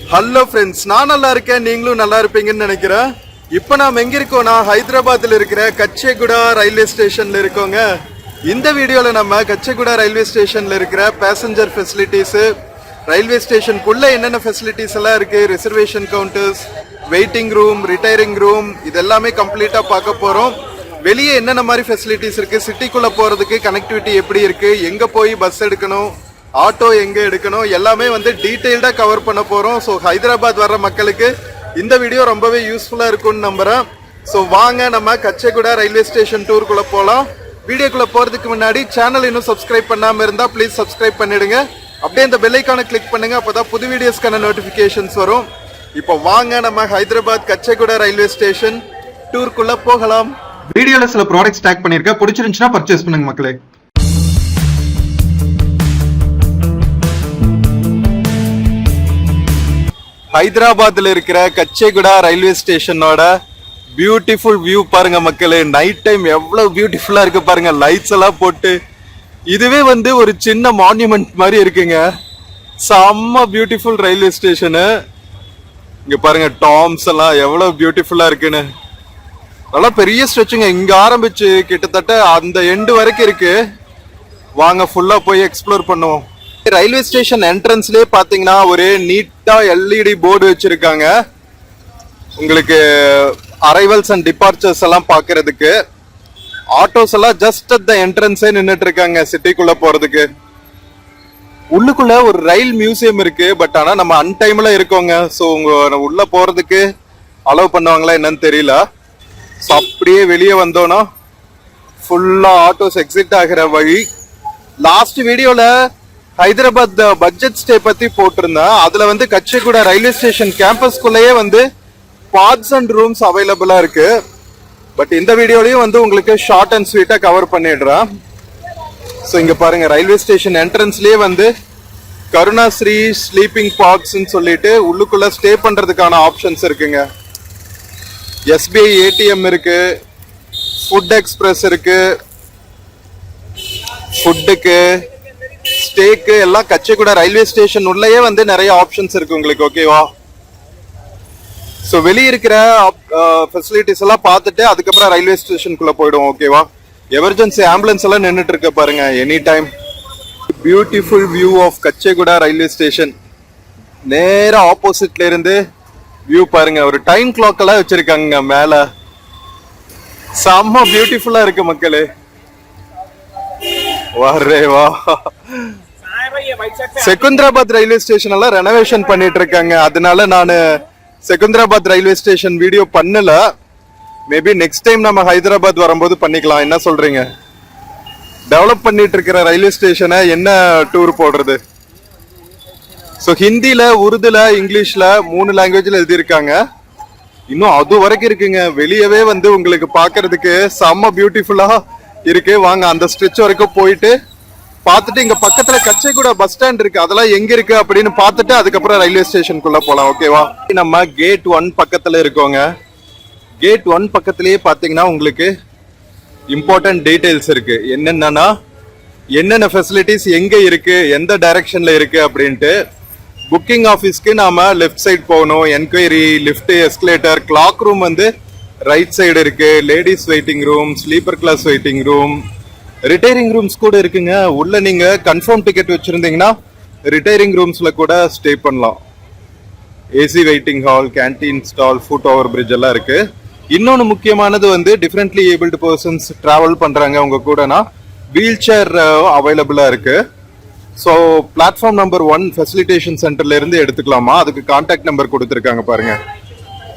Hello friends, நான் நல்லா இருக்கேன், நீங்களும் நல்லா இருப்பீங்கன்னு நினைக்கிறேன். இப்போ நாம் எங்க இருக்கோம்னா ஹைதராபாத்தில் இருக்கிற கச்சேகுடா ரயில்வே ஸ்டேஷன்ல இருக்கோங்க. இந்த வீடியோவில் நம்ம கச்சேகுடா ரயில்வே ஸ்டேஷன்ல இருக்கிற பேசஞ்சர் ஃபெசிலிட்டிஸ், ரயில்வே ஸ்டேஷனுக்குள்ள என்னென்ன ஃபெசிலிட்டிஸ் எல்லாம் இருக்கு, reservation counters, waiting room, retiring room, இது எல்லாமே கம்ப்ளீட்டா பார்க்க போறோம். வெளியே என்னென்ன மாதிரி ஃபெசிலிட்டிஸ் இருக்கு, சிட்டிக்குள்ள போறதுக்கு கனெக்டிவிட்டி எப்படி இருக்கு, எங்க போய் பஸ் எடுக்கணும், ஆட்டோ எங்க எடுக்கணும், எல்லாமே வந்து டீடைல்டா கவர் பண்ண போறோம். ஸோ ஹைதராபாத் வர்ற மக்களுக்கு இந்த வீடியோ ரொம்பவே யூஸ்ஃபுல்லா இருக்கும்னு நம்புறேன். ஸோ வாங்க நம்ம கச்சேகுடா ரயில்வே ஸ்டேஷன் டூருக்குள்ள போகலாம். வீடியோக்குள்ள போறதுக்கு முன்னாடி சேனல் இன்னும் சப்ஸ்கிரைப் பண்ணாம இருந்தா ப்ளீஸ் சப்ஸ்கிரைப் பண்ணிடுங்க. அப்படியே இந்த பெல் ஐகானை கிளிக் பண்ணுங்க, அப்பதான் புது வீடியோஸ்க்கான நோட்டிபிகேஷன்ஸ் வரும். இப்போ வாங்க நம்ம ஹைதராபாத் கச்சேகுடா ரயில்வே ஸ்டேஷன் டூருக்குள்ள போகலாம். வீடியோல சில ப்ராடக்ட்ஸ் டேக் பண்ணிருக்கேன், பிடிச்சிருந்துச்சுன்னா பர்ச்சேஸ் பண்ணுங்க மக்களே. ஹைதராபாத்ல இருக்கிற கச்சேகுடா ரயில்வே ஸ்டேஷனோட பியூட்டிஃபுல் வியூ பாருங்க மக்களே. நைட் டைம் எவ்வளவு பியூட்டிஃபுல்லா இருக்கு பாருங்க, லைட்ஸ் எல்லாம் போட்டு. இதுவே வந்து ஒரு சின்ன மான்யூமெண்ட் மாதிரி இருக்குங்க. செம்ம பியூட்டிஃபுல் ரயில்வே ஸ்டேஷனு. இங்க பாருங்க டாம்ஸ் எல்லாம் எவ்வளவு பியூட்டிஃபுல்லா இருக்குன்னு. நல்லா பெரிய ஸ்ட்ரெச்சுங்க, இங்க ஆரம்பிச்சு கிட்டத்தட்ட அந்த எண்டு வரைக்கும் இருக்கு. வாங்க ஃபுல்லா போய் எக்ஸ்ப்ளோர் பண்ணுவோம். ரயில்வே ஸ்டேஷன் என்ட்ரன்ஸ்லயே பாத்தீங்கன்னா ஒரு நீட்டா எல்இடி போர்டு வச்சிருக்காங்க உங்களுக்கு அரைவல்ஸ் அண்ட் டிபார்ச்சர்ஸ் எல்லாம் பாக்குறதுக்கு. ஆட்டோஸ் எல்லாம் ஜஸ்ட் அட் த என்ட்ரன்ஸே நின்னுட்டு இருக்காங்க சிட்டிக்குள்ள போறதுக்கு. உள்ளுக்குள்ள ஒரு ரயில் மியூசியம் இருக்கு, பட் ஆனா நம்ம அன்டைம்ல இருக்கோங்க. ஸோ உங்க உள்ள போறதுக்கு அலோவ் பண்ணுவாங்களா என்னன்னு தெரியல. ஸோ அப்படியே வெளியே வந்தோம்னா ஃபுல்லா ஆட்டோஸ் எக்ஸிட் ஆகிற வழி. லாஸ்ட் வீடியோல ஹைதராபாத் பட்ஜெட் ஸ்டே பத்தி போட்டிருந்தேன். அதுல வந்து கச்சேகுடா ரயில்வே ஸ்டேஷன் கேம்பஸ்குள்ளேயே வந்து பாத்ஸ் அண்ட் ரூம்ஸ் அவைலபிளா இருக்கு. பட் இந்த வீடியோலயும் வந்து உங்களுக்கு ஷார்ட் அண்ட் ஸ்வீட்டா கவர் பண்ணிடுறேன். ஸோ இங்க பாருங்க ரயில்வே ஸ்டேஷன் என்ட்ரன்ஸ்லயே வந்து கருணாஸ்ரீ ஸ்லீப்பிங் பாட்ஸ் சொல்லிட்டு உள்ளுக்குள்ள ஸ்டே பண்றதுக்கான ஆப்ஷன்ஸ் இருக்குங்க. எஸ்பிஐ ஏடிஎம் இருக்கு, ஃபுட் எக்ஸ்பிரஸ் இருக்கு, ஃபுட்டுக்கு ஸ்டேக்கு எல்லாம் கச்சேகுடா ரயில்வே ஸ்டேஷன் உள்ளேயே வந்து நிறைய ஆப்ஷன்ஸ் இருக்கு உங்களுக்கு. ஓகேவா? ஸோ வெளியே இருக்கிற ஃபெசிலிட்டிஸ் எல்லாம் பார்த்துட்டு அதுக்கப்புறம் ரயில்வே ஸ்டேஷனுக்குள்ள போயிடுவோம். ஓகேவா? எமர்ஜென்சி ஆம்புலன்ஸ் எல்லாம் நின்றுட்டு இருக்க பாருங்க any time. Beautiful view of Kacheguda railway station. நேரா ஆப்போசிட்ல இருந்து வியூ பாருங்க. ஒரு டைம் கிளாக் எல்லாம் வச்சிருக்காங்க மேல. செம்ம பியூட்டிஃபுல்லா இருக்கு மக்களே. வரே வா. செகந்திராபாத் ரயில்வே ஸ்டேஷன் எல்லாம் ரெனோவேஷன் பண்ணிட்டு இருக்காங்க. அதனால நான் செகந்திராபாத் ரயில்வே ஸ்டேஷன் வீடியோ பண்ணல. மேபி நெக்ஸ்ட் டைம் நம்ம ஹைதராபாத் வரும்போது பண்ணிக்கலாம். என்ன சொல்றீங்க? டெவலப் பண்ணிட்டு இருக்கிற ரயில்வே ஸ்டேஷனை என்ன டூர் போடுறது? ஸோ ஹிந்தில, உருதுல, இங்கிலீஷ்ல 3 லாங்குவேஜ்ல எழுதியிருக்காங்க. இன்னும் அது வரைக்கும் இருக்குங்க. வெளியவே வந்து உங்களுக்கு பாக்குறதுக்கு செம்ம பியூட்டிஃபுல்லா இருக்கு. வாங்க அந்த ஸ்ட்ரெச் வரைக்கும் போயிட்டு பார்த்துட்டு இங்க பக்கத்துல கச்சேகுடா பஸ் ஸ்டாண்ட் இருக்கு, அதெல்லாம் எங்க இருக்கு அப்படின்னு பார்த்துட்டு அதுக்கப்புறம் ரயில்வே ஸ்டேஷனுக்குள்ள போலாம். ஓகேவா? நம்ம கேட் 1 பக்கத்துல இருக்கோங்க. கேட் 1 பக்கத்திலேயே பாத்தீங்கன்னா உங்களுக்கு இம்பார்ட்டன்ட் டீடைல்ஸ் இருக்கு. என்னென்னா என்னென்ன ஃபெசிலிட்டிஸ் எங்க இருக்கு, எந்த டைரக்ஷன்ல இருக்கு அப்படின்ட்டு. புக்கிங் ஆஃபீஸ்க்கு நாம லெஃப்ட் சைட் போகணும். Enquiry, lift, escalator, cloak room வந்து ரைட் சைடு இருக்கு. Ladies waiting room, sleeper class waiting room, retiring rooms கூட இருக்குங்க. உள்ள நீங்க கன்ஃபார்ம் டிக்கெட் வச்சிருந்தீங்கன்னா ரிட்டையரிங் ரூம்ஸ்ல கூட ஸ்டே பண்ணலாம். AC waiting hall, canteen stall, foot over bridge எல்லாம் இருக்கு. இன்னொன்று முக்கியமானது வந்து டிஃபரெண்ட்லி ஏபிள்டு பர்சன்ஸ் டிராவல் பண்றாங்க உங்க கூடனா வீல் சேர் அவைலபிளா இருக்கு. ஸோ பிளாட்ஃபார்ம் நம்பர் 1 ஃபெசிலிட்டேஷன் சென்டர்ல இருந்து எடுத்துக்கலாமா? அதுக்கு கான்டாக்ட் நம்பர் கொடுத்துருக்காங்க பாருங்க.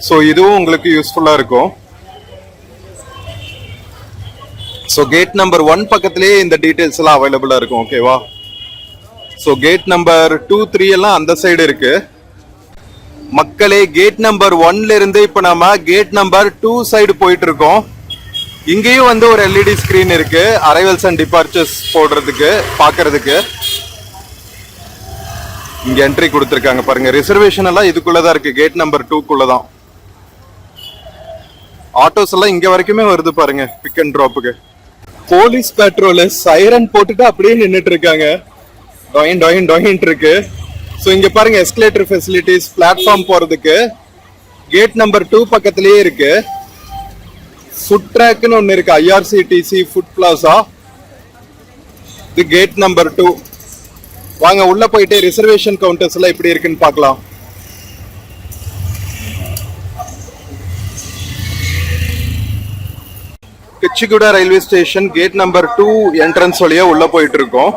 ஸோ இதுவும் உங்களுக்கு யூஸ்ஃபுல்லா இருக்கும். ஸோ கேட் நம்பர் 1 பக்கத்திலேயே இந்த டீடைல்ஸ் எல்லாம் அவைலபிளா இருக்கும். ஓகேவா? ஸோ கேட் நம்பர் 2, 3 எல்லாம் அந்த சைடு இருக்கு. மக்களே கேட் நம்பர் 1ல இருந்து இப்ப நம்ம கேட் நம்பர் 2 சைடு போயிட்டு இருக்கோம். இங்கேயும் வந்து ஒரு எல்இடி ஸ்கிரீன் இருக்கு, அரைவல்ஸ் அண்ட் டிபார்ச்சர்ஸ் போடுறதுக்கு பாக்குறதுக்கு. இங்க என்ட்ரி கொடுத்துருக்காங்க பாருங்க. ரிசர்வேஷன் எல்லாம் இதுக்குள்ளதான் இருக்கு, கேட் நம்பர் 2க்குள்ளதான். ஆட்டோஸ் எல்லாம் இங்க வரைக்குமே வருது பாருங்க பிக் அண்ட் டிராப்புக்கு. போலீஸ் பெட்ரோல் சைரன் போட்டுட்டு அப்படியே நின்னுட்டு இருக்காங்க. டொயின் டொயின் டொயின் இருக்கு. ஸோ இங்க பாருங்க எஸ்கலேட்டர் ஃபெசிலிட்டிஸ், பிளாட்ஃபார்ம் போறதுக்கு கேட் நம்பர் 2 பக்கத்திலேயே இருக்கு. ஃபுட் ட்ராக்னு ஒன்னு இருக்கு, ஐஆர்சிடிசி ஃபுட் பிளாசா. இது கேட் நம்பர் 2. வாங்க உள்ள போயிட்டு ரிசர்வேஷன் கவுண்டர்ஸ் எல்லாம் எப்படி இருக்குன்னு பார்க்கலாம். Kacheguda railway station gate number 2 entrance வழியா உள்ள போயிட்டு இருக்கோம்.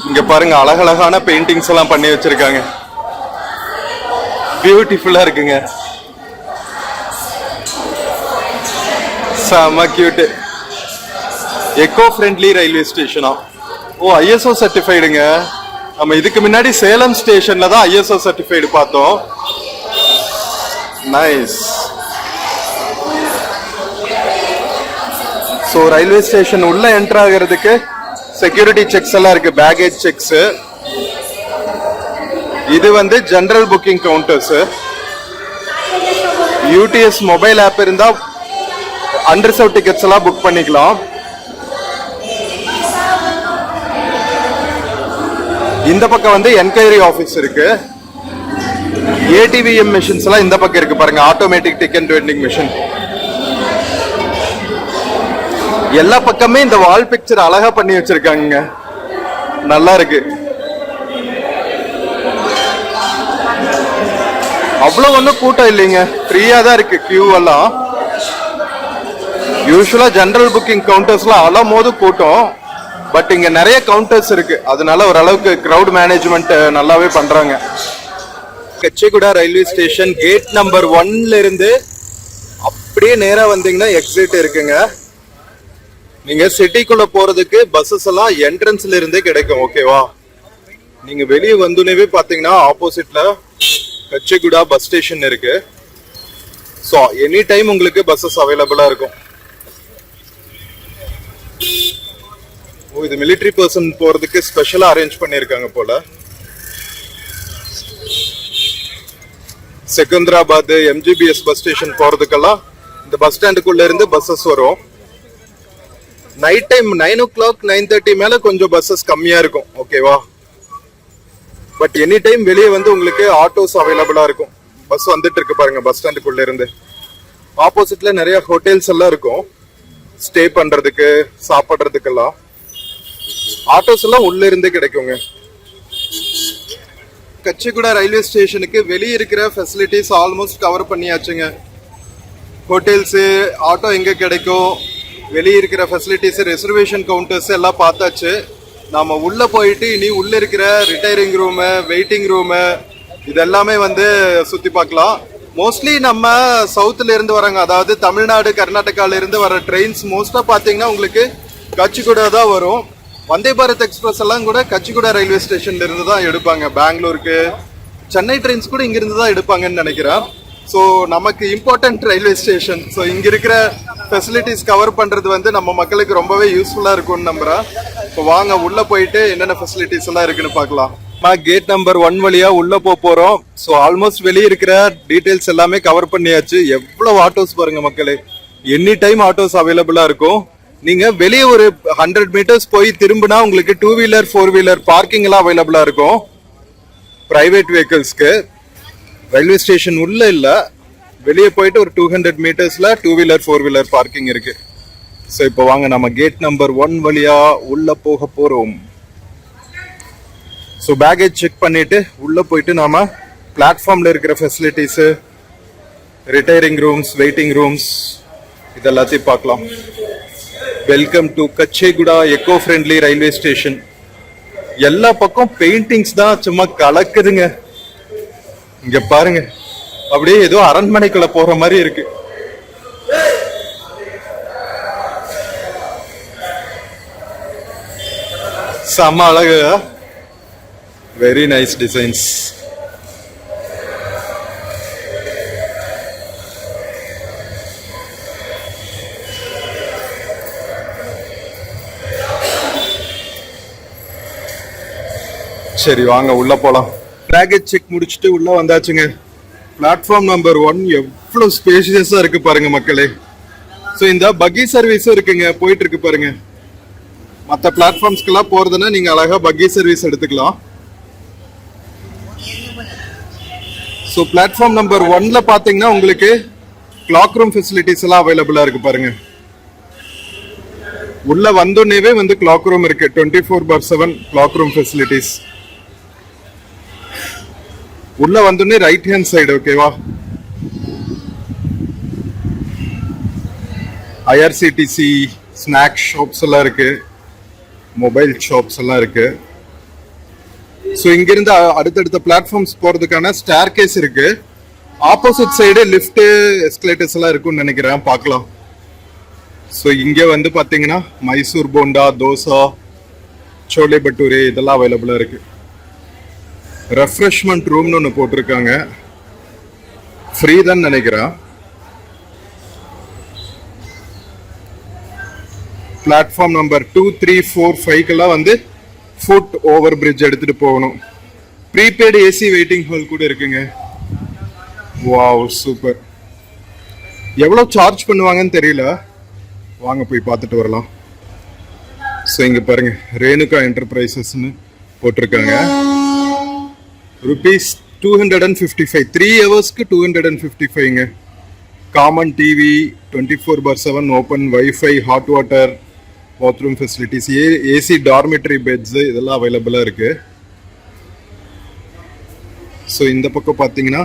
இங்க பாருங்க அழகழகான பெயிண்டிங்ஸ் எல்லாம் பண்ணி வச்சிருக்காங்க. பியூட்டிஃபுல்லா இருக்குங்க, செம கியூட். எக்கோ ஃப்ரெண்ட்லி ரயில்வே ஸ்டேஷனா? ஓ, ஐஎஸ்ஓ சர்டிஃபைடுங்க. நம்ம இதுக்கு முன்னாடி சேலம் ஸ்டேஷன்ல தான் ஐஎஸ்ஓ சர்டிஃபைடு பார்த்தோம். நைஸ். ஸோ ரயில்வே ஸ்டேஷன் உள்ள என்டர் ஆகிறதுக்கு செக்யூரிட்டி செக்ஸ் எல்லாம் இருக்கு, பேகேஜ் செக்ஸ். இது வந்து general booking counters. UTS mobile app இருந்தா அன்ரிசர்வ் டிக்கெட்ஸ் எல்லாம் புக் பண்ணிக்கலாம். இந்த பக்கம் வந்து என்கொயரி ஆபீஸ் இருக்கு. ஏடிவிஎம் மிஷின்ஸ் எல்லாம் இந்த பக்கம் இருக்கு பாருங்க, ஆட்டோமேட்டிக் டிக்கெட் வெண்டிங் மிஷின். எல்லா பக்கமே இந்த வால் பிக்சர் அழகா பண்ணி வச்சிருக்காங்க, நல்லா இருக்கு. அவ்வளவு ஒன்றும் கூட்டம் இல்லைங்க, ஃப்ரீயா தான் இருக்கு கியூ எல்லாம். யூஸ்வலா ஜெனரல் புக்கிங் கவுண்டர்ஸ்லாம் அலம் போது கூட்டம், பட் இங்க நிறைய கவுண்டர்ஸ் இருக்கு, அதனால ஓரளவுக்கு கிரவுட் மேனேஜ்மெண்ட் நல்லாவே பண்றாங்க. Kacheguda railway station gate number 1ல இருந்து அப்படியே நேரா வந்தீங்கன்னா எக்ஸிட் இருக்குங்க. நீங்க சிட்டிக்குள்ள போறதுக்கு பஸ்ஸஸ் எல்லாம் என்ட்ரன்ஸ்ல இருந்தே கிடைக்கும், ஓகேவா? நீங்க வெளியே வந்துனவே பாத்தீங்கன்னா ஆப்போசிட்ல கச்சிகுடா பஸ் ஸ்டேஷன் இருக்கு. ஸோ எனி டைம் உங்களுக்கு பஸ்ஸஸ் அவைலபிளா இருக்கும். ஓ, இது மிலிட்டரி பர்சன் போறதுக்கு ஸ்பெஷலா அரேஞ்ச் பண்ணிருக்காங்க போல. செகந்திராபாத் எம்ஜிபிஎஸ் பஸ் ஸ்டேஷன் போறதுக்கெல்லாம் இந்த பஸ் ஸ்டாண்டுக்குள்ள இருந்து பஸ்ஸஸ் வரும். நைட் டைம் 9 o'clock 9:30 மேல கொஞ்சம் பஸ்ஸஸ் கம்மியா இருக்கும், ஓகேவா? பட் எனி டைம் வெளியே வந்து உங்களுக்கு ஆட்டோஸ் அவைலபிளா இருக்கும். பஸ் வந்துட்டு இருக்கு பாருங்க பஸ் ஸ்டாண்டுக்குள்ள இருந்து. ஆப்போசிட்ல நிறைய ஹோட்டல்ஸ் எல்லாம் இருக்கும், ஸ்டே பண்றதுக்கு சாப்பிடுறதுக்கெல்லாம். ஆட்டோஸ் எல்லாம் உள்ள இருந்தே கிடைக்குங்க. கச்சிகுடா ரயில்வே ஸ்டேஷனுக்கு வெளியே இருக்கிற ஃபெசிலிட்டிஸ் ஆல்மோஸ்ட் கவர் பண்ணியாச்சுங்க. ஹோட்டல்ஸ், ஆட்டோ எங்க கிடைக்கும், வெளியே இருக்கிற ஃபெசிலிட்டிஸ், ரிசர்வேஷன் கவுண்டர்ஸ் எல்லாம் பார்த்தாச்சு. நாம உள்ள போயிட்டு இனி உள்ள இருக்கிற ரிட்டையரிங் ரூமு, வெயிட்டிங் ரூமு இதெல்லாமே வந்து சுத்தி பார்க்கலாம். மோஸ்ட்லி நம்ம சவுத்துல இருந்து வராங்க, அதாவது தமிழ்நாடு கர்நாடகால இருந்து வர ட்ரெயின்ஸ் மோஸ்டா பாத்தீங்கன்னா உங்களுக்கு கச்சிகுடா தான் வரும். வந்தே பாரத் எக்ஸ்பிரஸ் எல்லாம் கூட கச்சிகுடா ரயில்வே ஸ்டேஷன்ல இருந்து தான் எடுப்பாங்க. பெங்களூருக்கு, சென்னை ட்ரெயின்ஸ் கூட இங்க இருந்து தான் எடுப்பாங்கன்னு நினைக்கிறேன். ஸோ நமக்கு இம்பார்ட்டன்ட் ரயில்வே ஸ்டேஷன். ஸோ இங்க இருக்கிற ஃபெசிலிட்டிஸ் கவர் பண்றது வந்து நம்ம மக்களுக்கு ரொம்பவே யூஸ்ஃபுல்லா இருக்கும்னு நம்புறேன். இப்போ வாங்க உள்ள போயிட்டு என்னென்ன ஃபெசிலிட்டிஸ் எல்லாம் இருக்குன்னு பார்க்கலாம். கேட் நம்பர் 1 வழியா உள்ள போறோம். ஸோ ஆல்மோஸ்ட் வெளியே இருக்கிற டீடைல்ஸ் எல்லாமே கவர் பண்ணியாச்சு. எவ்வளவு ஆட்டோஸ் பாருங்க மக்களே, எனி டைம் ஆட்டோஸ் அவைலபிளா இருக்கும். நீங்க வெளியே ஒரு 100 meters போய் திரும்பினா உங்களுக்கு 2 wheeler 4 wheeler பார்க்கிங் எல்லாம் அவைலபிளா இருக்கும் பிரைவேட் வெஹிக்கிள்ஸ்க்கு. ரயில்வே ஸ்டேஷன் உள்ள இல்ல, வெளியே போயிட்டு ஒரு 200 metersல 2 wheeler 4 wheeler பார்க்கிங் இருக்கு. ஸோ இப்போ வாங்க நம்ம கேட் நம்பர் 1 வழியா உள்ள போக போறோம். ஸோ பேகேஜ் செக் பண்ணிட்டு உள்ள போயிட்டு நாம பிளாட்ஃபார்ம்ல இருக்கிற facilities, retiring rooms, waiting rooms இதெல்லாத்தையும் பார்க்கலாம். Welcome to Kacheguda eco friendly railway station. எல்லா பக்கம் பெயிண்டிங்ஸ் தான் சும்மா கலக்குதுங்க. இங்க பாருங்க, அப்படியே ஏதோ அரண்மனைக்குள்ள போற மாதிரி இருக்கு. செம்ம அழகு, வெரி நைஸ் டிசைன்ஸ். சரி வாங்க உள்ள போலாம். பேக்கேஜ் செக் முடிச்சுட்டு உள்ள வந்தாச்சுங்க. பிளாட்ஃபார்ம் நம்பர் 1 எவ்வளவு ஸ்பேஷியஸா இருக்கு பாருங்க மக்களே. ஸோ இந்த பக்கி சர்வீஸும் இருக்குங்க, போயிட்டு இருக்கு பாருங்க. மற்ற பிளாட்ஃபார்ம்ஸ்க்கெல்லாம் போறதுன்னா நீங்க அழகா பக்கி சர்வீஸ் எடுத்துக்கலாம். ஸோ பிளாட்ஃபார்ம் நம்பர் 1ல பாத்தீங்கன்னா உங்களுக்கு கிளாக் ரூம் ஃபெசிலிட்டிஸ் எல்லாம் அவைலபிளா இருக்கு பாருங்க. உள்ள வந்தோடனேவே வந்து கிளாக் ரூம் இருக்கு. 24/7 கிளாக் ரூம் ஃபெசிலிட்டிஸ். உள்ள வந்தோடனே ரைட் ஹேண்ட் சைடு ஓகேவா, ஐஆர்சிடிசி ஸ்நாக் ஷாப்ஸ் எல்லாம் இருக்கு, மொபைல் ஷாப்ஸ் எல்லாம் இருக்கு. ஸோ இங்கிருந்து அடுத்தடுத்த பிளாட்ஃபார்ம்ஸ் போறதுக்கான ஸ்டேர் கேஸ் இருக்கு. ஆப்போசிட் சைடு லிஃப்ட் எஸ்கலேட்டர்ஸ் எல்லாம் இருக்கும்னு நினைக்கிறேன், பார்க்கலாம். ஸோ இங்கே வந்து பார்த்தீங்கன்னா மைசூர் போண்டா, தோசா, சோலே பட்டூரி இதெல்லாம் அவைலபிளாக இருக்கு. ரெஃப்ரெஷ்மெண்ட் ரூம்னு ஒன்று போட்டிருக்காங்க, ஃப்ரீ தான் நினைக்கிறேன். பிளாட்ஃபார்ம் நம்பர் 2, 3, 4, 5 வந்து ஃபுட் ஓவர் பிரிட்ஜ் எடுத்துட்டு போகணும். ப்ரீபெய்டு ஏசி வெயிட்டிங் ஹால் கூட இருக்குங்க. Wow super. எவ்வளோ சார்ஜ் பண்ணுவாங்கன்னு தெரியல, வாங்க போய் பார்த்துட்டு வரலாம். ஸோ இங்க பாருங்க ரேணுகா என்டர்பிரைசஸ்ன்னு போட்டிருக்காங்க. rupees 255, 3 ஹவர்ஸ்க்கு 255ங்க. Common TV, 24/7 open wifi, hot water, bathroom facilities, AC dormitory beds இதெல்லாம் அவைலபிளாக இருக்கு. ஸோ இந்த பக்கம் பார்த்தீங்கன்னா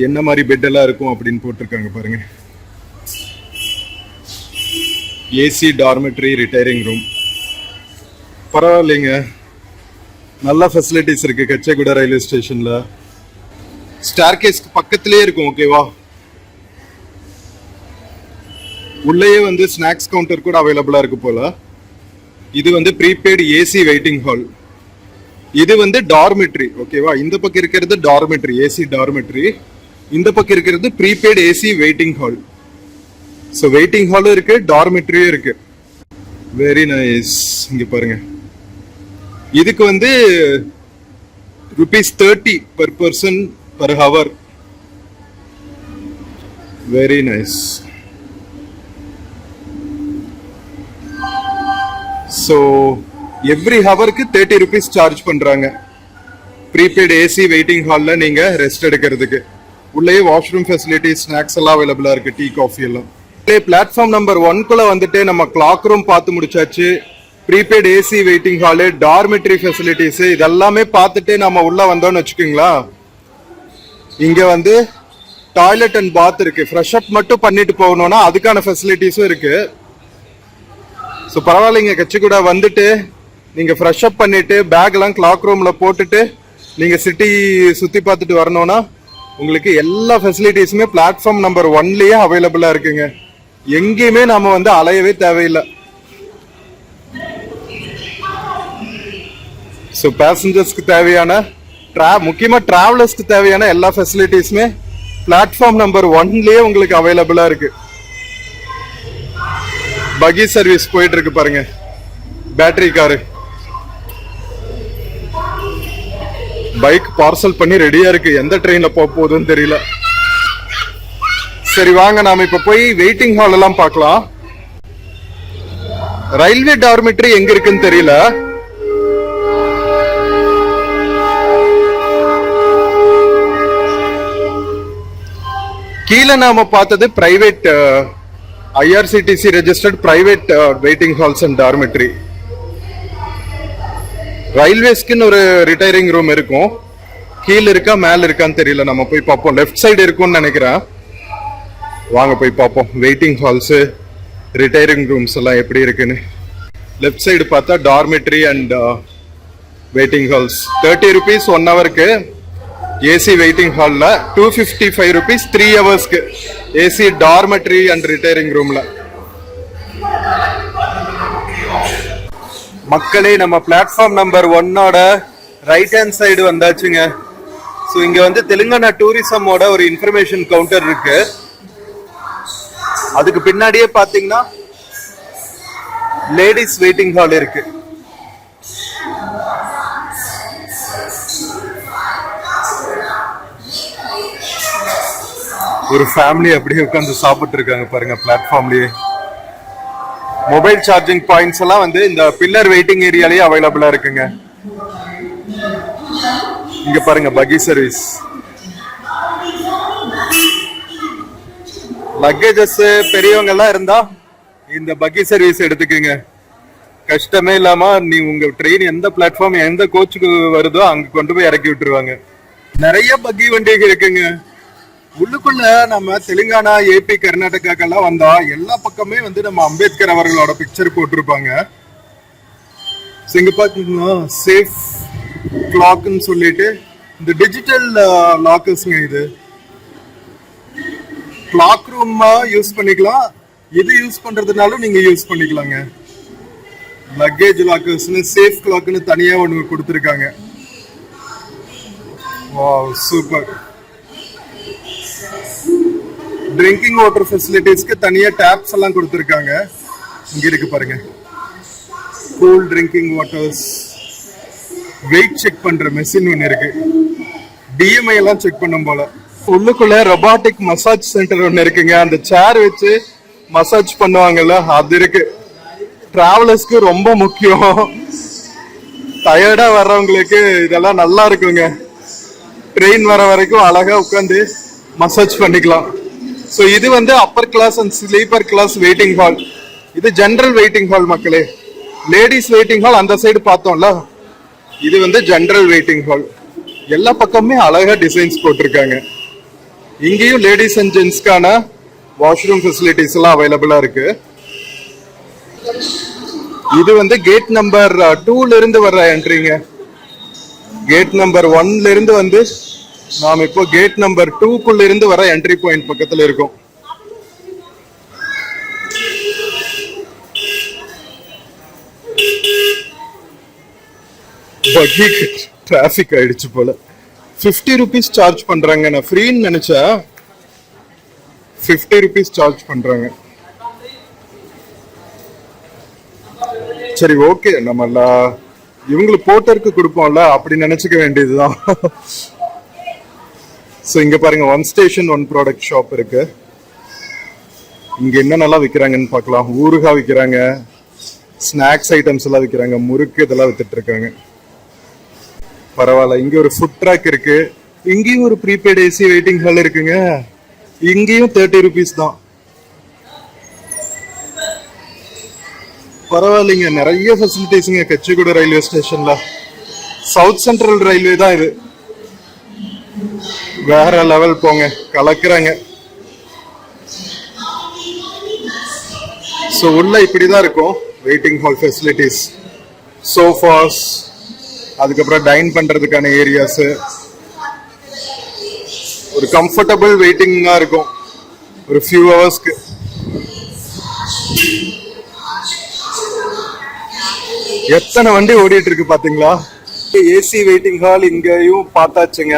என்ன மாதிரி பெட் எல்லாம் இருக்கும் அப்படின்னு போட்டிருக்காங்க பாருங்க. ஏசி டார்மெட்ரி ரிட்டையரிங் ரூம், பரவாயில்லைங்க, நல்ல ஃபெசிலிட்டிஸ் இருக்கு கச்சேகுடா ரயில்வே ஸ்டேஷன்ல. ஸ்டார்கேஸ்க்கு பக்கத்திலே இருக்கும் ஓகேவா. உள்ளேயே வந்து ஸ்நாக்ஸ் கவுண்டர் கூட அவைலபிளா இருக்கு போல. இது வந்து ப்ரீபெய்டு ஏசி வெயிட்டிங் ஹால். இது வந்து டார்மெட்ரி ஓகேவா. இந்த பக்கம் இருக்கிறது டார்மெட்ரி, ஏசி டார்மெட்ரி. இந்த பக்கம் இருக்கிறது prepaid AC waiting hall. So waiting ஹாலும் இருக்கு, டார்மெட்ரியும் இருக்கு. Very nice. இங்க பாருங்க, இதுக்கு வந்து ₹30 per person per hour. Very nice. So every hourக்கு ₹30 charge பண்றாங்க. ப்ரீபெய்டு ஏசி வெயிட்டிங் ஹால்ல நீங்க ரெஸ்ட் எடுக்கிறதுக்கு. உள்ளே வாஷ்ரூம் ஃபெசிலிட்டி, ஸ்நாக்ஸ் எல்லாம் அவைலபிளா இருக்கு, டீ காஃபி எல்லாம். பிளாட்ஃபார்ம் நம்பர் 1குள்ள வந்துட்டு நம்ம கிளாக் ரூம் பார்த்து முடிச்சாச்சு. Prepaid AC waiting hall, dormitory facilities இதெல்லாமே பார்த்துட்டு நம்ம உள்ள வந்தோம்னு வச்சுக்கோங்களா. இங்க வந்து டாய்லெட் அண்ட் பாத் இருக்கு. ஃப்ரெஷ் அப் மட்டும் பண்ணிட்டு போகணும்னா அதுக்கான ஃபெசிலிட்டிஸும் இருக்கு. ஸோ பரவாயில்லைங்க, கச்சிகுடா வந்துட்டு நீங்க ஃப்ரெஷ் அப் பண்ணிட்டு பேக் எல்லாம் கிளாக் ரூம்ல போட்டுட்டு நீங்க சிட்டி சுத்தி பார்த்துட்டு வரணும்னா உங்களுக்கு எல்லா ஃபெசிலிட்டிஸுமே பிளாட்ஃபார்ம் நம்பர் 1லயே அவைலபிளா இருக்குங்க. எங்கேயுமே நாம வந்து அலையவே தேவையில்லை. ஸோ பேசஞ்சர்ஸ்க்கு தேவையான முக்கியமா டிராவலர்ஸ்க்கு தேவையான எல்லா ஃபெசிலிட்டிஸுமே பிளாட்ஃபார்ம் நம்பர் 1லயே உங்களுக்கு அவைலபிளா இருக்கு. பகி சர்வீஸ் போயிட்டு இருக்கு பாருங்க, பேட்டரி காரு. பைக் பார்சல் பண்ணி ரெடியா இருக்கு, எந்த ட்ரெயின்ல போக போகுதுன்னு தெரியல. சரி வாங்க நாம இப்ப போய் வெயிட்டிங் ஹால் எல்லாம் பார்க்கலாம். ரயில்வே டார்மெட்ரி எங்க இருக்குன்னு தெரியல. கீழே நாம பார்த்தது private IRCTC registered private waiting halls and dormitory. ரயில்வேஸ்க்குன்னு ஒரு ரிட்டையரிங் ரூம் இருக்கும். கீழே இருக்கா மேல இருக்கான்னு தெரியல, நம்ம போய் பார்ப்போம். லெஃப்ட் சைடு இருக்கும்னு நினைக்கிறேன், வாங்க போய் பார்ப்போம். வெயிட்டிங் ஹால்ஸ், ரிட்டையரிங் ரூம்ஸ் எல்லாம் எப்படி இருக்குன்னு. லெஃப்ட் சைடு பார்த்தா டார்மெட்ரி அண்ட் வெயிட்டிங் ஹால்ஸ். ₹30 1 ஹவருக்கு ஏசி வெயிட்டிங் ஹால்ல, ₹255 3 ஹவர்ஸ்க்கு ஏசி டார்மெட்ரி அண்ட் ரிட்டையரிங் ரூம்ல. மக்களே, நம்ம பிளாட்ஃபார்ம் நம்பர் 1ஓட ரைட் ஹேண்ட் சைடு வந்தாச்சுங்க. ஸோ இங்க வந்து தெலுங்கானா டூரிசமோட ஒரு இன்ஃபர்மேஷன் கவுண்டர் இருக்கு. அதுக்கு பின்னாடியே பாத்தீங்கன்னா லேடிஸ் வெயிட்டிங் ஹால் இருக்கு. ஒரு ஃபேமிலி அப்படியே உட்காந்து சாப்பிட்டு இருக்காங்க பாருங்க பிளாட்ஃபார்ம்லயே. மொபைல் சார்ஜிங் பாயிண்ட்ஸ் எல்லாம் வந்து இந்த பில்லர் வெயிட்டிங் ஏரியாலயே அவைலபிளா இருக்குங்க. இங்க பாருங்க பக்கி சர்வீஸ். லக்கேஜஸ் பெரியவங்க எல்லாம் இருந்தா இந்த பக்கி சர்வீஸ் எடுத்துக்கங்க. கஷ்டமே இல்லாம நீ உங்க ட்ரெயின் எந்த பிளாட்ஃபார்ம் எந்த கோச்சுக்கு வருதோ அங்க கொண்டு போய் இறக்கி விட்டுருவாங்க. நிறைய பக்கி வண்டிகள் இருக்குங்க. உள்ளுக்குள்ள நம்ம தெலுங்கானா, ஏபி, கர்நாடகாக்கெல்லாம் வந்தா எல்லா பக்கமே வந்து நம்ம அம்பேத்கர் அவர்களோட பிக்சர் போட்டிருப்பாங்க. இங்க பாத்தீங்கன்னா சேஃப் கிளாக்னு சொல்லிட்டு இந்த டிஜிட்டல் லாக்கர்ஸ்ங்க. இது கிளாக் ரூமா யூஸ் பண்ணிக்கலாம், இது யூஸ் பண்றதுனாலும் நீங்க யூஸ் பண்ணிக்கலாங்க. லக்கேஜ் லாக்கர்ஸ்னு சேஃப் கிளாக்னு தனியா ஒன்று கொடுத்துருக்காங்க. Wow super. ட்ரிங்கிங் வாட்டர் ஃபெசிலிட்டிஸ்க்கு தனியா டேப்ஸ் எல்லாம் கொடுத்துருக்காங்க. இங்க இருக்கு பாருங்க, cool drinking waters. Weight check பண்ற மெஷின் ஒன்று இருக்கு. பிஎம்ஐ எல்லாம் செக் பண்ணும் போல. உள்ளுக்குள்ள ரொபாட்டிக் மசாஜ் சென்டர் ஒன்று இருக்குங்க. அந்த சேர் வச்சு மசாஜ் பண்ணுவாங்கல்ல, அது இருக்கு. டிராவலர்ஸ்க்கு ரொம்ப முக்கியம். டயர்டா வர்றவங்களுக்கு இதெல்லாம் நல்லா இருக்குங்க. ட்ரெயின் வர வரைக்கும் அழகா உட்காந்து மசாஜ் பண்ணிக்கலாம். ஸோ இது வந்து upper class and sleeper class waiting hall. இது ஜெனரல் வெயிட்டிங் ஹால் மக்களே. லேடிஸ் வெயிட்டிங் ஹால் அந்த சைடு பார்த்தோம்ல, இது வந்து ஜெனரல் வெயிட்டிங் ஹால். எல்லா பக்கமே அழகா டிசைன்ஸ் போட்டிருக்காங்க. இங்கேயும் லேடிஸ் அண்ட் ஜென்ஸ்க்கான வாஷ்ரூம் ஃபெசிலிட்டிஸ் எல்லாம் அவைலபிளா இருக்கு. இது வந்து கேட் நம்பர் 2ல இருந்து வர்ற என்ட்ரிங்க. கேட் நம்பர் 1ல இருந்து வந்து நாம் இப்போ கேட் நம்பர் 2க்குள்ள இருந்து வர என்ட்ரி பாயிண்ட் பக்கத்துல இருக்கும். டிராபிக் ஆயிடுச்சு போல. 50 rupees சார்ஜ் பண்றாங்க. நான் ஃப்ரீன்னு நினைச்சா 50 rupees சார்ஜ் பண்றாங்க. சரி ஓகே, நம்ம இவங்களுக்கு போட்டருக்கு கொடுப்போம்ல, அப்படி நினைச்சுக்க வேண்டியதுதான். ஸோ இங்க பாருங்க, 1 ஸ்டேஷன் 1 ப்ராடக்ட் ஷாப் இருக்கு. இங்க என்னென்னலாம் விற்கிறாங்கன்னு பார்க்கலாம். ஊறுகாய் விற்கிறாங்க, ஸ்நாக்ஸ் ஐட்டம்ஸ் எல்லாம் விற்கிறாங்க, முறுக்கு இதெல்லாம் வித்துட்டு இருக்காங்க. பரவாயில்ல. இங்க ஒரு ஃபுட் ட்ராக் இருக்கு. இங்கேயும் ஒரு ப்ரீபெய்ட் ஏசி வெயிட்டிங் ஹால் இருக்குங்க. இங்கேயும் 30 rupees தான். பரவாயில்லைங்க, நிறைய ஃபெசிலிட்டிஸ்ங்க கச்சிகுடா ரயில்வே ஸ்டேஷன்ல. சவுத் சென்ட்ரல் ரயில்வே தான் இது. வேற லெவல் போங்க, கலக்குறாங்க. ஸோ உள்ள இப்படிதான் இருக்கும் வெயிட்டிங் ஹால் ஃபெசிலிட்டிஸ். சோஃபாஸ், அதுக்கப்புறம் டைன் பண்றதுக்கான ஏரியாஸ், ஒரு கம்ஃபர்டபுள் வெயிட்டிங்கா இருக்கும் ஒரு ஃபியூ ஹவர்ஸ்க்கு. எத்தனை வண்டி ஓடிட்டு இருக்கு பாத்தீங்களா. ஏசி வெயிட்டிங் ஹால் இங்கேயும் பார்த்தாச்சுங்க.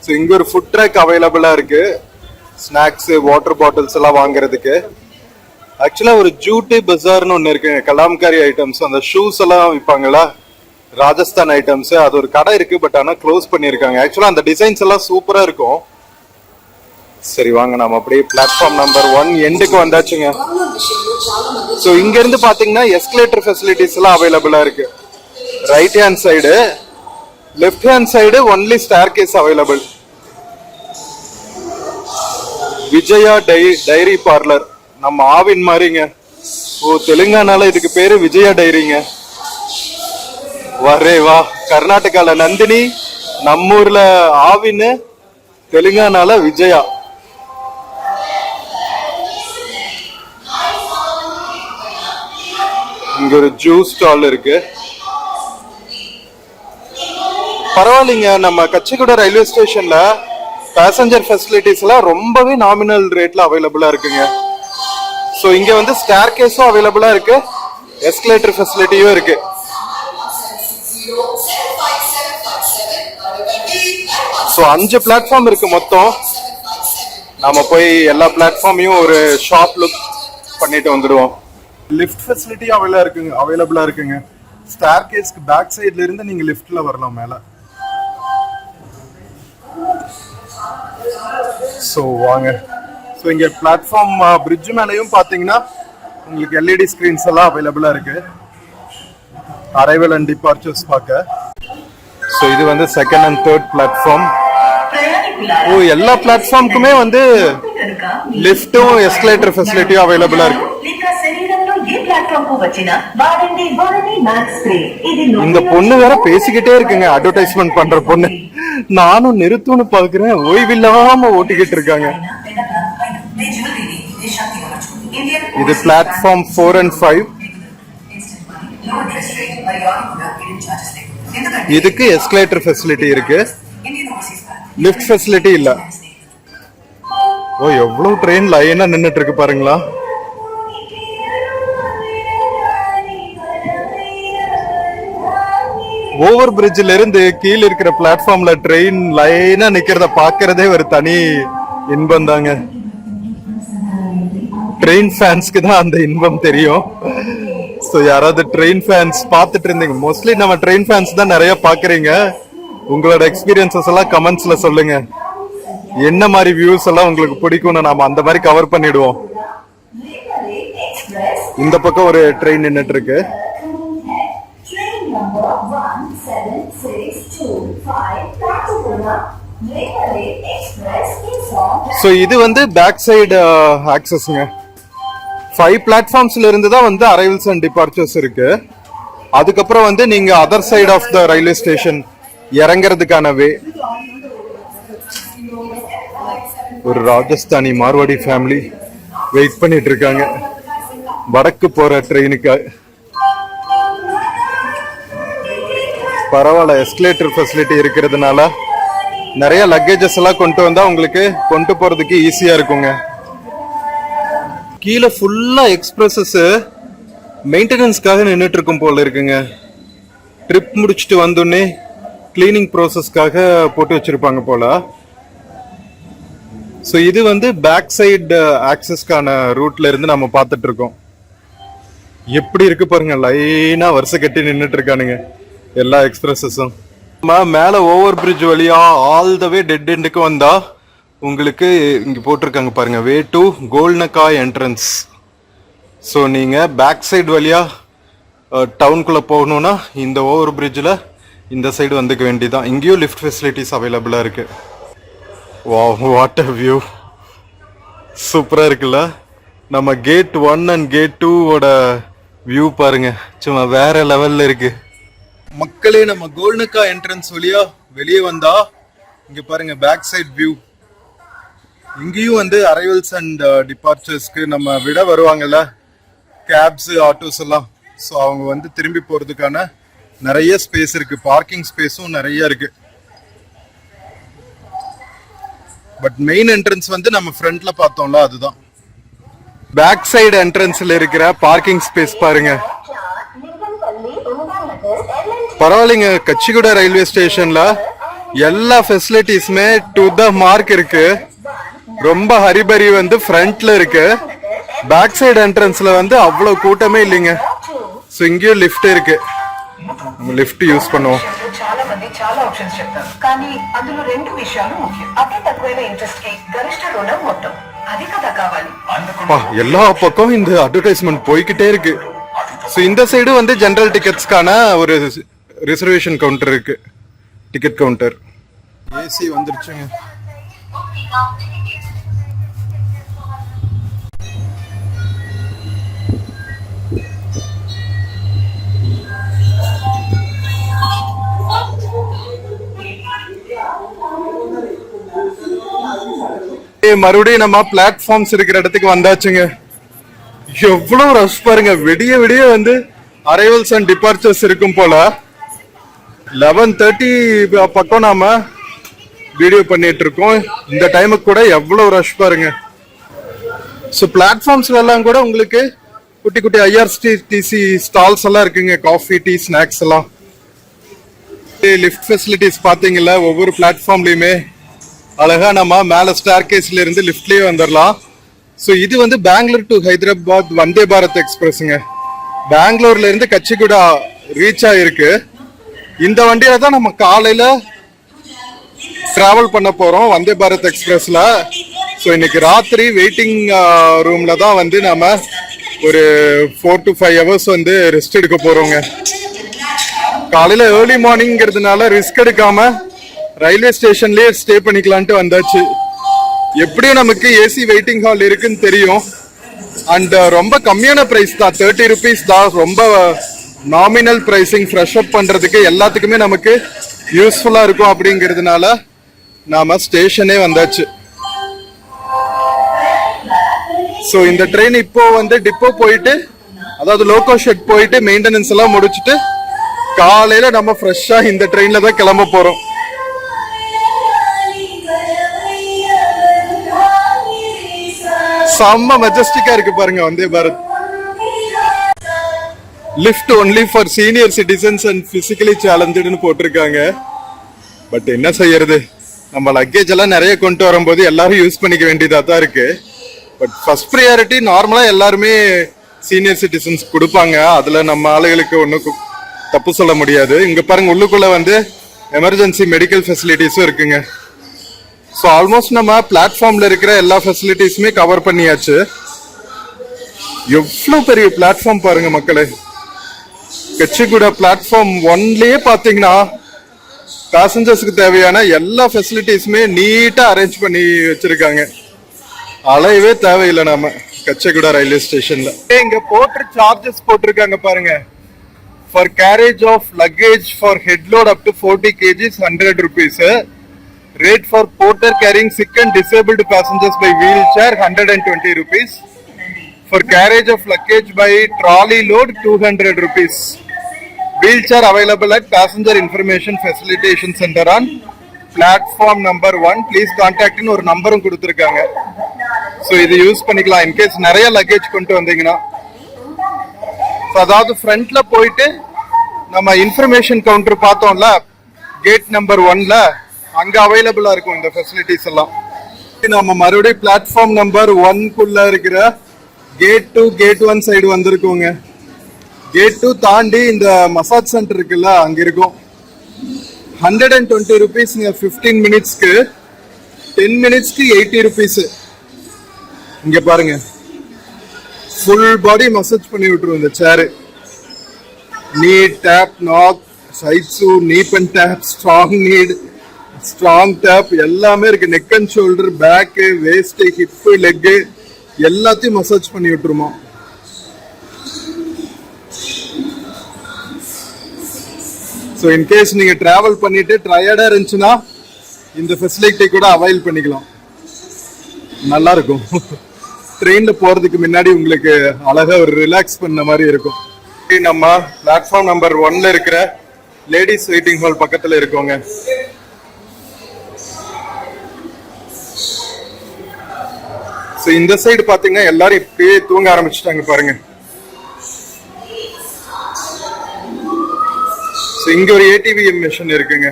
ஸோ இங்க ஒரு ஃபுட் ட்ராக் அவைலபிளா இருக்கு. ஸ்நாக்ஸ், வாட்டர் பாட்டில்ஸ் எல்லாம் வாங்குறதுக்கு. ஆக்சுவலா ஒரு ஜூட்டி பஜார்னு ஒன்று இருக்குங்க, கலாம்காரி ஐட்டம்ஸ். அந்த ஷூஸ் எல்லாம் விற்பாங்களா, ராஜஸ்தான் ஐட்டம்ஸ், அது ஒரு கடை இருக்கு. பட் ஆனால் க்ளோஸ் பண்ணியிருக்காங்க. ஆக்சுவலா அந்த டிசைன்ஸ் எல்லாம் சூப்பரா இருக்கும். சரி வாங்க, நம்ம அப்படியே பிளாட்ஃபார்ம் நம்பர் 1 எண்டுக்கு வந்தாச்சுங்க. ஸோ இங்க இருந்து பாத்தீங்கன்னா எஸ்கலேட்டர் ஃபெசிலிட்டிஸ் எல்லாம் அவைலபிளா இருக்கு. Right hand side, left hand side only staircase available. Vijaya dairy parlour, நம்ம ஆவின் மாதிரிங்க. ஓ, தெலுங்கானால இதுக்கு பேரு விஜயா டைரிங்க. வரே வா. கர்நாடகால நந்தினி, நம்ம ஊர்ல ஆவின், தெலுங்கானால விஜயா. இங்க ஒரு ஜூஸ் ஸ்டால் இருக்கு. பரவாயில்லைங்க, நம்ம கச்சிகுடா ரயில்வே ஸ்டேஷன்ல பேசஞ்சர் ஃபெசிலிட்டிஸ் எல்லாம் ரொம்பவே நாமினல் ரேட்ல அவைலபிளா இருக்குங்க. ஸோ இங்க வந்து ஸ்டேர் கேஸும் அவைலபிளா இருக்கு, எஸ்கலேட்டர் ஃபெசிலிட்டியும் இருக்கு. ஸோ 5 பிளாட்ஃபார்ம் இருக்கு மொத்தம். நாம போய் எல்லா பிளாட்ஃபார்மையும் ஒரு ஷார்ட் லுக் பண்ணிட்டு வந்துடுவோம். லிஃப்ட் ஃபெசிலிட்டி அவைலபிளா இருக்குங்க. ஸ்டேர் கேஸ்க்கு பேக் சைட்ல இருந்து நீங்க லிஃப்ட்ல வரலாம் மேல. ஸோ வாங்க. ஸோ இங்க பிளாட்ஃபார்ம் பிரிட்ஜ் மேலையும் பாத்தீங்கன்னா உங்களுக்கு எல்இடி ஸ்கிரீன்ஸ் எல்லாம் அவைலபிளா இருக்கு அரைவல் அண்ட் டிபார்ச்சர்ஸ் பார்க்க. ஸோ இது வந்து செகண்ட் அண்ட் தேர்ட் பிளாட்ஃபார்ம். ஓ, எல்லா பிளாட்ஃபார்முக்குமே வந்து லிஃப்ட்டும் எஸ்கலேட்டர் ஃபெசிலிட்டியும் அவைலபிளா இருக்கு. இந்த பொண்ணு வேற பேசிக்கிட்டே இருக்குங்க, அட்வர்டைஸ்மெண்ட் பண்ற பொண்ணு. நானும் நிறுத்துன்னு பாக்குறேன், ஓய்வில்லாம ஓட்டிக்கிட்டு இருக்காங்க. இது பிளாட்ஃபார்ம் 4 and 5. இதுக்கு எஸ்கலேட்டர் ஃபெசிலிட்டி இருக்கு, லிஃப்ட் ஃபெசிலிட்டி இல்ல. ஓ, எவ்வளவு ட்ரெயின் லைனா நின்னுட்டு இருக்கு பாருங்களா. ஓவர் பிரிட்ஜ்ல இருந்து கீழே இருக்கிற பிளாட்ஃபார்ம்ல ட்ரெயின் லைனா நிக்கிறத பாக்குறதே ஒரு தனி இன்பம் தாங்க. ட்ரெயின் ஃபேன்ஸ்க்கு தான் அந்த இன்பம் தெரியும். ஸோ யாராவது ட்ரெயின் ஃபேன்ஸ் பார்த்துட்டு இருந்தீங்க, மோஸ்ட்லி நம்ம ட்ரெயின் ஃபேன்ஸ் தான் நிறைய பாக்குறீங்க. உங்களோட எக்ஸ்பீரியன்சஸ் எல்லாம் கமெண்ட்ஸ்ல சொல்லுங்க. என்ன மாதிரி வியூஸ் எல்லாம் உங்களுக்கு பிடிக்கும்னு நாம அந்த மாதிரி கவர் பண்ணிடுவோம். இந்த பக்கம் ஒரு ட்ரெயின் நின்னுட்டு இருக்கு. So இது வந்து பேக் சைடு ஆக்சஸ்ங்க. 5 பிளாட்ஃபார்ம்ஸ்ல இருந்து தான் வந்து அரைவல்ஸ் அண்ட் டிபார்ச்சர்ஸ் இருக்கு. அதுக்கப்புறம் வந்து நீங்க other side of the railway station இறங்குறதுக்கான வே. ஒரு ராஜஸ்தானி மார்வாடி ஃபேமிலி வெயிட் பண்ணிட்டு இருக்காங்க வடக்கு போற ட்ரெயினுக்கு. பரவாயில்ல, எஸ்கலேட்டர் ஃபெசிலிட்டி இருக்கிறதுனால நிறைய லக்கேஜஸ் எல்லாம் கொண்டு வந்தா உங்களுக்கு கொண்டு போறதுக்கு ஈஸியா இருக்குங்க. கீழே ஃபுல்லா எக்ஸ்பிரஸஸ் மெயின்டெனன்ஸ்க்காக நின்றுட்டு இருக்கும் போல இருக்குங்க. ட்ரிப் முடிச்சுட்டு வந்தோடனே கிளீனிங் ப்ராசஸ்க்காக போட்டு வச்சிருப்பாங்க போல. ஸோ இது வந்து பேக் சைடு ஆக்சஸ்க்கான ரூட்ல இருந்து நம்ம பார்த்துட்டு இருக்கோம். எப்படி இருக்கு பாருங்க, லைனா வருஷ கட்டி நின்றுட்டு இருக்கானுங்க எல்லா எக்ஸ்பிரஸஸும். மேல ஓவர் பிரிட்ஜ் வழியா ஆல் த வே டெட் எண்டுக்கு வந்தா உங்களுக்கு இங்க போட்டிருக்காங்க பாருங்க, வே டு கோல்னக்காய் என்ட்ரன்ஸ். ஸோ நீங்க பேக் சைடு வழியா டவுனுக்குள்ள போகணும்னா இந்த ஓவர் பிரிட்ஜில் இந்த சைடு வந்துக்க வேண்டியதான். இங்கேயும் லிஃப்ட் ஃபெசிலிட்டிஸ் அவைலபிளா இருக்கு. வாவ், வாட் அ வியூ, சூப்பரா இருக்குல்ல. நம்ம கேட் 1 and கேட் 2 வியூ பாருங்க, சும்மா வேற லெவல்ல இருக்கு. மக்களே, நம்ம கோல்னக்கா என்ட்ரன்ஸ் வழியா வெளியே வந்தா இங்க பாருங்க பேக் சைட் வியூ. இங்கேயும் வந்து அரைவல்ஸ் அண்ட் டிபார்ச்சர்ஸ்க்கு நம்ம விட வருவாங்கல்ல கேப்ஸ் ஆட்டோஸ் எல்லாம். ஸோ அவங்க வந்து திரும்பி போறதுக்கான நிறைய ஸ்பேஸ் இருக்கு, பார்க்கிங் ஸ்பேஸும் நிறைய இருக்கு. பட் மெயின் என்ட்ரன்ஸ் வந்து நம்ம ஃப்ரண்ட்ல பார்த்தோம்ல, அதுதான். பேக் சைடு என்ட்ரன்ஸ்ல இருக்கிற பார்க்கிங் ஸ்பேஸ் பாருங்க, பரவாயில்லைங்க. கச்சிகுடா ரயில்வே ஸ்டேஷன்ல எல்லா ஃபெசிலிட்டிஸுமே டு த மார்க் இருக்கு. ரொம்ப ஹரிபரி வந்து ஃப்ரண்ட்ல இருக்கு. பேக் சைடு என்ட்ரன்ஸ்ல வந்து அவ்வளவு கூட்டமே இல்லைங்க. ஸோ இங்கேயும் லிஃப்ட் இருக்கு, நம்ம லிஃப்ட் யூஸ் பண்ணுவோம். చాలా మంది చాలా ఆప్షన్స్ చెప్తారు, కానీ అందులో 2 విషయాలు ముఖ్యం. అతి తక్కువైన ఇంట్రెస్ట్ కి గరిష్ట రుణం మొత్తం అది కదా కావాలి. எல்லா பக்கம் இந்த அட்வர்டைஸ்மெண்ட் போய்கிட்டே இருக்கு. ஸோ இந்த சைடு வந்து ஜெனரல் டிக்கெட்ஸ்க்கான ஒரு ரிசர்வேஷன் கவுண்டர் இருக்கு, டிக்கெட் கவுண்டர். ஏசி வந்துருச்சுங்க. மறுபடியும் நம்ம பிளாட்ஃபார்ம்ஸ் இருக்கிற இடத்துக்கு வந்தாச்சுங்க. எவ்வளவு ரஷ் பாருங்க, விடிய விடிய வந்து அரைவல்ஸ் அண்ட் டிபார்ச்சர்ஸ் இருக்கும் போல. 11:30 பக்கம் நாம வீடியோ பண்ணிட்டு இருக்கோம். இந்த டைமுக்கு கூட எவ்வளவு ரஷ் பாருங்க. ஸோ பிளாட்ஃபார்ம்ஸ்ல எல்லாம் கூட உங்களுக்கு குட்டி குட்டி ஐஆர்சிடிசி ஸ்டால்ஸ் எல்லாம் இருக்குங்க, காஃபி டீ ஸ்நாக்ஸ் எல்லாம். லிஃப்ட் ஃபெசிலிட்டிஸ் பாத்தீங்களா, ஒவ்வொரு பிளாட்ஃபார்ம்லயுமே அழகா நம்ம மேல ஸ்டார் கேஸ்ல இருந்து லிஃப்ட்லயே வந்துடலாம். ஸோ இது வந்து பெங்களூர் டு ஹைதராபாத் வந்தே பாரத் எக்ஸ்பிரஸ்ங்க. பெங்களூர்ல இருந்து கச்சிகுடா ரீச் ஆயிருக்கு. இந்த வண்டியில தான் நம்ம காலையில டிராவல் பண்ண போறோம் வந்தே பாரத் எக்ஸ்பிரஸ்ல. ஸோ இன்னைக்கு ராத்திரி வெயிட்டிங் ரூம்ல தான் வந்து நம்ம ஒரு 4 to 5 hours வந்து ரெஸ்ட் எடுக்க போறோங்க. காலையில ஏர்லி மார்னிங்கிறதுனால ரிஸ்க் எடுக்காம ரயில்வே ஸ்டேஷன்லயே ஸ்டே பண்ணிக்கலான்ட்டு வந்தாச்சு. எப்படியும் நமக்கு ஏசி வெயிட்டிங் ஹால் இருக்குன்னு தெரியும். அண்ட் ரொம்ப கம்மியான பிரைஸ் தான், 30 rupees தான். ரொம்ப நாமினல் பிரைசிங். ஃப்ரெஷ் அப் பண்றதுக்கு எல்லாத்துக்குமே நமக்கு யூஸ்ஃபுல்லா இருக்கும் அப்படிங்கிறதுனால நாம ஸ்டேஷனே வந்தாச்சு. ஸோ இந்த ட்ரெயின் இப்போ வந்து டிப்போ போயிட்டு, அதாவது லோக்கோ ஷெட் போயிட்டு மெயின்டெனன்ஸ் எல்லாம் முடிச்சுட்டு காலையில நம்ம ஃப்ரெஷ்ஷா இந்த ட்ரெயின்ல தான் கிளம்ப போறோம். செம்ம மெஜஸ்டிக்கா இருக்கு பாருங்க Vande Bharat. Lift only for senior citizens and physically சேலஞ்சடுன்னு போட்டிருக்காங்க. பட் என்ன செய்யறது, நம்ம லக்கேஜ் எல்லாம் நிறைய கொண்டு வரும்போது எல்லாரும் யூஸ் பண்ணிக்க வேண்டியதா தான் இருக்கு. பட் ஃபர்ஸ்ட் ப்ரியாரிட்டி நார்மலா எல்லாருமே சீனியர் சிட்டிசன்ஸ் கொடுப்பாங்க. அதுல நம்ம ஆளுகளுக்கு ஒன்றும் தப்பு சொல்ல முடியாது. இங்க பாருங்க உள்ளுக்குள்ள வந்து எமர்ஜென்சி மெடிக்கல் ஃபெசிலிட்டிஸும் இருக்குங்க. ஸோ ஆல்மோஸ்ட் நம்ம பிளாட்ஃபார்ம்ல இருக்கிற எல்லா ஃபெசிலிட்டிஸுமே கவர் பண்ணியாச்சு. எவ்வளோ பெரிய பிளாட்ஃபார்ம் பாருங்க மக்களே. கச்சிகுடா பிளாட்ஃபார்ம் 1லயே பாத்தீங்கன்னா பேசஞ்சர்ஸ்க்கு தேவையான எல்லா ஃபெசிலிட்டிஸுமே நீட்டா அரேஞ்ச் பண்ணி வச்சிருக்காங்க. அலையவே தேவையில்லை நாம கச்சகுடா ரயில்வே ஸ்டேஷன்ல. இங்க போட்டு சார்ஜஸ் போட்டிருக்காங்க பாருங்க. For carriage of luggage for head load up to 40 kgs 100 rupees. Rate for porter carrying sick and disabled passengers by wheelchair 120 rupees. For carriage of luggage by trolley load 200 rupees. Wheelchair available at Passenger Information Facilitation Center on platform number 1. Please contact in ஒரு நம்பரும் கொடுத்திருக்காங்க. So இது use பண்ணிக்கலாம் in case நிறைய luggage கொண்டு வந்தீங்கன்னா. அதாவது ஃப்ரண்ட்ல போயிட்டு நம்ம இன்ஃபர்மேஷன் கவுண்டர் பார்த்தோம்ல கேட் நம்பர் 1ல, அங்க அவைலபிளா இருக்கும் இந்த ஃபெசிலிட்டிஸ் எல்லாம். நம்ம மறுபடியும் பிளாட்ஃபார்ம் நம்பர் 1குள்ள இருக்கிற கேட் 2 கேட் 1 சைடு வந்திருக்கோங்க. கேட் 2 தாண்டி இந்த மசாஜ் சென்டர் இருக்குல்ல அங்க இருக்கும். 120 rupees 15 minutesக்கு, 10 minutesக்கு 80 rupees. இங்க பாருங்க ஃபுல் பாடி மசாஜ் பண்ணி விட்டுரும் இந்த chair. Knead tap, knock, shiatsu, knead and tap, strong knead, strong tap எல்லாமே இருக்கு. Neck and shoulder, back, waist, hip, leg எல்லாத்தையும் மசாஜ் பண்ணி விட்டுருமா. ஸோ இன்கேஸ் நீங்க டிராவல் பண்ணிட்டு டயர்டா இருந்துச்சுன்னா இந்த ஃபெசிலிட்டி கூட அவைல் பண்ணிக்கலாம். நல்லா இருக்கும். ட்ரெயின்ல போறதுக்கு முன்னாடி உங்களுக்கு அழகா ஒரு ரிலாக்ஸ் பண்ண மாதிரி இருக்கும். நம்ம பிளாட்ஃபார்ம் நம்பர் 1ல இருக்கிற லேடிஸ் வெயிட்டிங் ஹால் பக்கத்துல இருக்கோங்க. ஸோ இந்த சைடு பாத்தீங்கன்னா எல்லாரும் இப்படியே தூங்க ஆரம்பிச்சுட்டாங்க பாருங்க. ஸோ இங்க ஒரு ஏடிவிஎம் மிஷின் இருக்குங்க.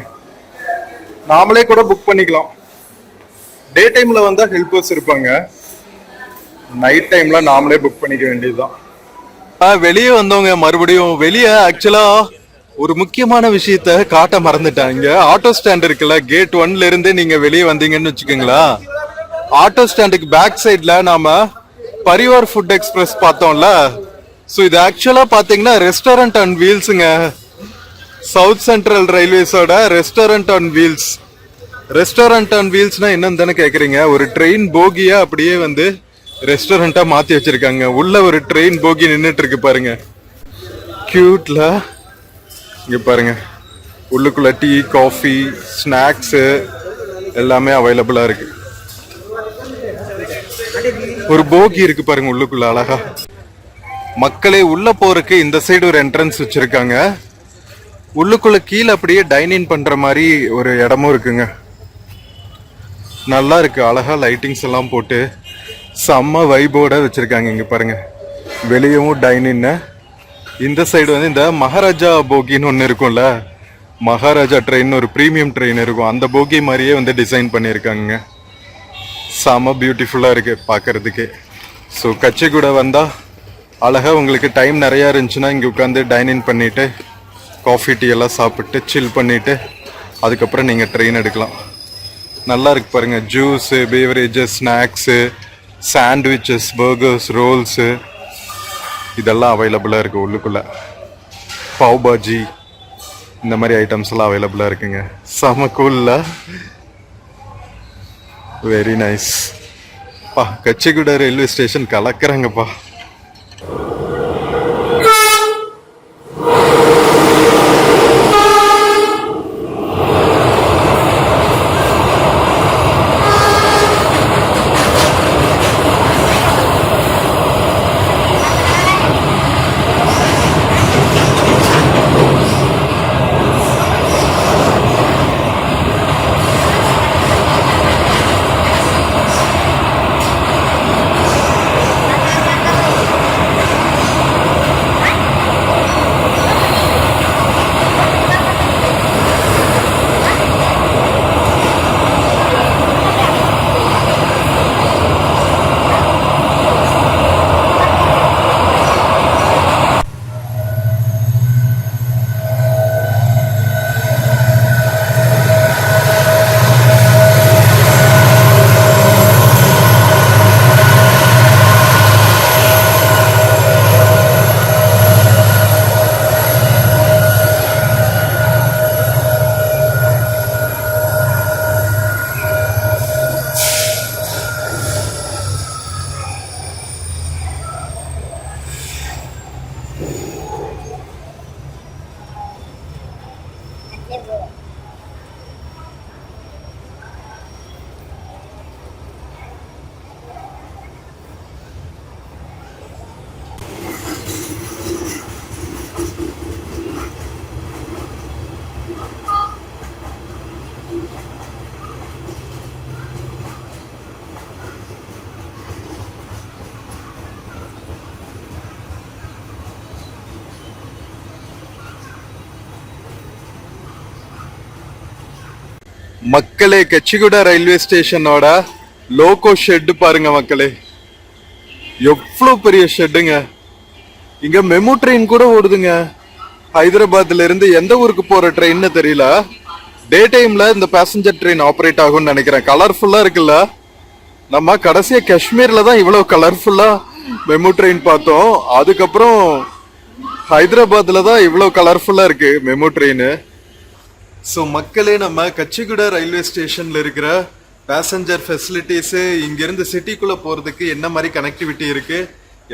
நாமளே கூட புக் பண்ணிக்கலாம். டே டைம்ல வந்தா ஹெல்பர்ஸ் இருப்பாங்க. நைட் டைம்ல நாமளே புக் பண்ணிக்க வேண்டியதுதான். வெளியே வந்தவங்க மறுபடியும் வெளியே ஆக்சுவலா ஒரு முக்கியமான விஷயத்த காட்ட மறந்துட்டாங்க. ஆட்டோ ஸ்டாண்ட் இருக்குல்ல, கேட் 1ல இருந்து நீங்க வெளியே வந்தீங்கன்னு வச்சுக்கோங்களா, ஆட்டோ ஸ்டாண்டுக்கு பேக் சைட்ல நாம பரிவார் ஃபுட் எக்ஸ்பிரஸ் பார்த்தோம்ல. ஸோ இது ஆக்சுவலா பாத்தீங்கன்னா ரெஸ்டாரண்ட் ஆன் வீல்ஸுங்க. சவுத் சென்ட்ரல் ரயில்வேஸோட restaurant on wheels. Restaurant on வீல்ஸ்னா என்னன்னு தானே கேக்குறீங்க. ஒரு ட்ரெயின் போகியா அப்படியே வந்து ரெஸ்டாரண்டா மாத்தி வச்சிருக்காங்க. உள்ள ஒரு ட்ரெயின் போகி நின்றுட்டு இருக்கு பாருங்க, கியூட்ல. இங்க பாருங்க உள்ளுக்குள்ள டீ, காஃபி, ஸ்நாக்ஸ் எல்லாமே அவைலபிளா இருக்கு. ஒரு போகி இருக்கு பாருங்க உள்ளுக்குள்ள அழகா. மக்களே உள்ள போறதுக்கு இந்த சைடு ஒரு என்ட்ரன்ஸ் வச்சிருக்காங்க. உள்ளுக்குள்ள கீழே அப்படியே டைனிங் பண்ற மாதிரி ஒரு இடமும் இருக்குங்க. நல்லா இருக்கு, அழகா லைட்டிங்ஸ் எல்லாம் போட்டு செம்ம வைபோட வச்சிருக்காங்க. இங்க பாருங்க வெளியவும் டைனிங். இந்த சைடு வந்து இந்த மகாராஜா போகின்னு ஒன்று இருக்கும்ல, மகாராஜா ட்ரெயின் ஒரு ப்ரீமியம் ட்ரெயின் இருக்கும், அந்த போகி மாதிரியே வந்து டிசைன் பண்ணியிருக்காங்க. செம்ம பியூட்டிஃபுல்லாக இருக்கு பார்க்கறதுக்கு. ஸோ கச்சிகுடா வந்தால் அழகாக உங்களுக்கு டைம் நிறையா இருந்துச்சுன்னா இங்கே உட்காந்து டைனிங் பண்ணிட்டு காஃபி டீ எல்லாம் சாப்பிட்டு சில் பண்ணிட்டு அதுக்கப்புறம் நீங்கள் ட்ரெயின் எடுக்கலாம். நல்லா இருக்கு பாருங்க, juice, beverages, snacks, sandwiches, burgers, rolls இதெல்லாம் அவைலபிளாக இருக்குது உள்ளுக்குள்ளே. பாவ் பாஜி இந்த மாதிரி ஐட்டம்ஸ் எல்லாம் அவைலபிளாக இருக்குங்க. செம கூல்ல, வெரி நைஸ் பா. Kacheguda railway station கலக்குறாங்கப்பா. மக்களே, கச்சிகுடா ரயில்வே ஸ்டேஷனோட லோகோ ஷெட் பாருங்க மக்களே, எவ்வளவு பெரிய ஷெட்டுங்க. இங்க மெமு ட்ரெயின் கூட ஓடுதுங்க. ஹைதராபாத்ல இருந்து எந்த ஊருக்கு போற ட்ரெயின்னு தெரியல. டே டைம்ல இந்த பேசஞ்சர் ட்ரெயின் ஆப்ரேட் ஆகும்னு நினைக்கிறேன். கலர்ஃபுல்லா இருக்குல்ல. நம்ம கடைசியா காஷ்மீர்ல தான் இவ்வளவு கலர்ஃபுல்லா மெமு ட்ரெயின் பார்த்தோம். அதுக்கப்புறம் ஹைதராபாத்ல தான் இவ்வளவு கலர்ஃபுல்லா இருக்கு மெமு ட்ரெயின். ஸோ மக்களே, நம்ம கச்சிகுடா ரயில்வே ஸ்டேஷன்ல இருக்கிற பேசஞ்சர் ஃபெசிலிட்டிஸ், இங்கிருந்து சிட்டிக்குள்ள போறதுக்கு என்ன மாதிரி கனெக்டிவிட்டி இருக்கு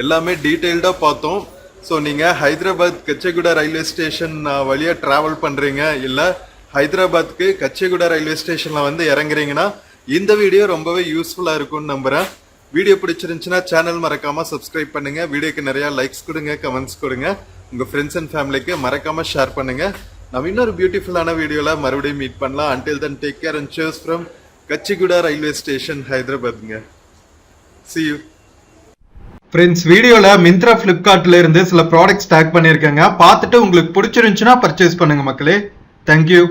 எல்லாமே டீட்டெயில்டா பார்த்தோம். ஸோ நீங்க ஹைதராபாத் கச்சிகுடா ரயில்வே ஸ்டேஷன் வழியா டிராவல் பண்றீங்க, இல்ல ஹைதராபாத்க்கு கச்சிகுடா ரயில்வே ஸ்டேஷன்ல வந்து இறங்குறீங்கன்னா இந்த வீடியோ ரொம்பவே யூஸ்ஃபுல்லா இருக்கும்னு நம்புறேன். வீடியோ பிடிச்சிருந்துச்சுன்னா சேனல் மறக்காம சப்ஸ்கிரைப் பண்ணுங்க. வீடியோக்கு நிறைய லைக்ஸ் கொடுங்க, கமெண்ட்ஸ் கொடுங்க. உங்க ஃப்ரெண்ட்ஸ் அண்ட் ஃபேமிலிக்கு மறக்காம ஷேர் பண்ணுங்க. நம்ம இன்னொரு பியூட்டிஃபுல்லான வீடியோல மறுபடியும் மீட் பண்ணலாம். until then take care and cheers from Kacheguda railway station, ஹைதராபாத்ங்க. see you. ஃப்ரெண்ட்ஸ், வீடியோல மிந்த்ரா ஃபிளிப்கார்ட்ல இருந்து சில ப்ராடக்ட்ஸ் டேக் பண்ணியிருக்கேங்க. பார்த்துட்டு உங்களுக்கு பிடிச்சிருந்துச்சுன்னா பர்ச்சேஸ் பண்ணுங்க மக்களே. தேங்க்யூ.